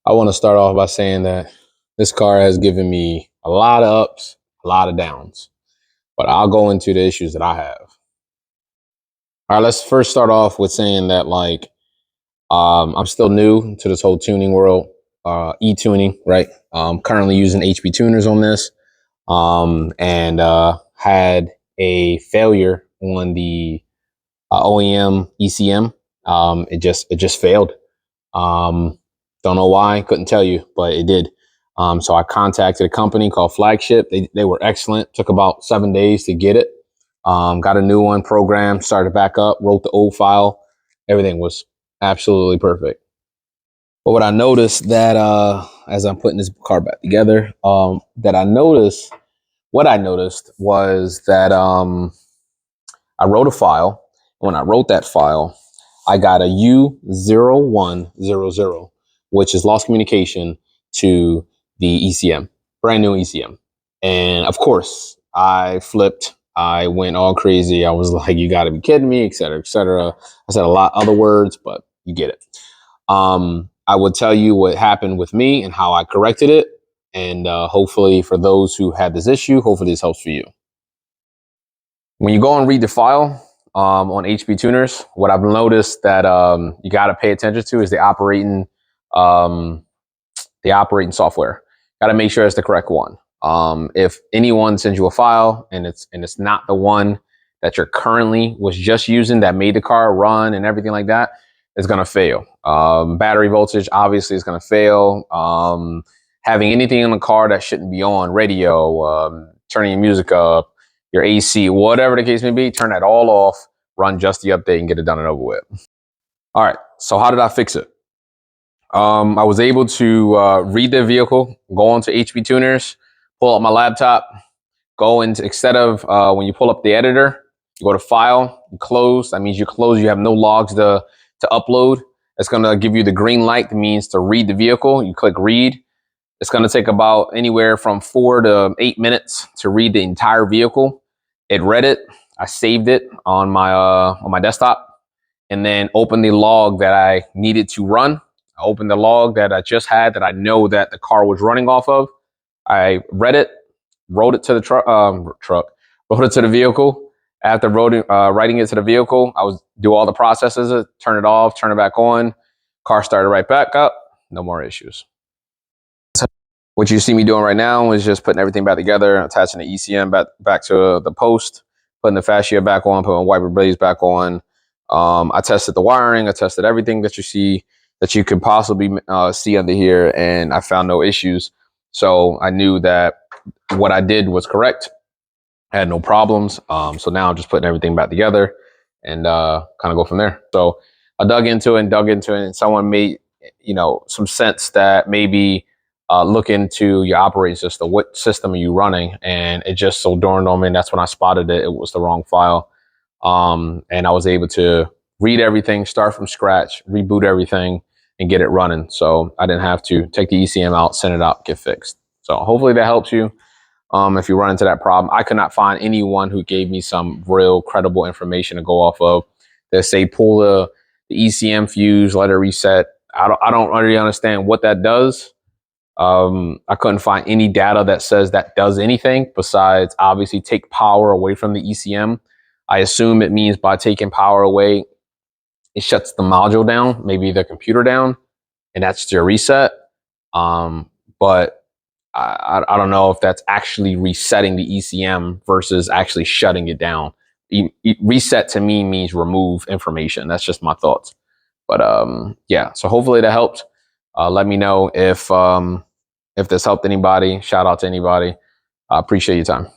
I want to start off by saying that this car has given me a lot of ups, a lot of downs, but I'll go into the issues that I have. All right, let's first start off with saying that I'm still new to this whole tuning world, e-tuning, right? Currently using HP tuners on this, and had a failure on the OEM ECM. It just failed. Don't know why, couldn't tell you, but it did. So I contacted a company called Flagship. They were excellent. Took about 7 days to get it. Got a new one programmed, started back up, wrote the old file. Everything was absolutely perfect. But what I noticed that as I'm putting this car back together, what I noticed was that I wrote a file. When I wrote that file, I got a U0100, which is lost communication to the ECM, brand new ECM. And of course, I flipped. I went all crazy. I was like, you got to be kidding me, et cetera, et cetera. I said a lot of other words, but you get it. I would tell you what happened with me and how I corrected it. And hopefully for those who had this issue, hopefully this helps for you. When you go and read the file on HP tuners, what I've noticed that you got to pay attention to is the operating software. Got to make sure it's the correct one. If anyone sends you a file and it's not the one that you're currently was just using that made the car run and everything like that, it's gonna fail. Battery voltage obviously is gonna fail. Having anything in the car that shouldn't be on, radio, turning your music up, your AC, whatever the case may be, turn that all off, run just the update and get it done and over with. All right, so how did I fix it? I was able to read the vehicle, go onto HP tuners, pull up my laptop, go into, instead of when you pull up the editor, you go to file, you close. That means you close, you have no logs to upload. It's gonna give you the green light. That means to read the vehicle. You click read. It's gonna take about anywhere from 4 to 8 minutes to read the entire vehicle. It read it. I saved it on my desktop, and then opened the log that I needed to run. I opened the log that I just had that I know that the car was running off of. I read it, wrote it to the wrote it to the vehicle. After writing it to the vehicle, I was do all the processes, turn it off, turn it back on. Car started right back up. No more issues. What you see me doing right now is just putting everything back together, attaching the ECM back to the post, putting the fascia back on, putting wiper blades back on. I tested the wiring. I tested everything that you see that you could possibly see under here, and I found no issues. So I knew that what I did was correct. I had no problems. So now I'm just putting everything back together and kind of go from there. So I dug into it, and someone made, some sense that maybe look into your operating system. What system are you running? And it just so dawned on me, and that's when I spotted it. It was the wrong file. And I was able to read everything, start from scratch, reboot everything, and get it running. So I didn't have to take the ECM out, send it out, get fixed. So hopefully that helps you. If you run into that problem, I could not find anyone who gave me some real credible information to go off of. They say pull the ECM fuse, let it reset. I don't really understand what that does. I couldn't find any data that says that does anything besides obviously take power away from the ECM. I assume it means by taking power away, it shuts the module down, maybe the computer down, and that's your reset. But I don't know if that's actually resetting the ECM versus actually shutting it down. Reset to me means remove information. That's just my thoughts. But yeah, so hopefully that helped. Let me know if this helped anybody. Shout out to anybody. I appreciate your time.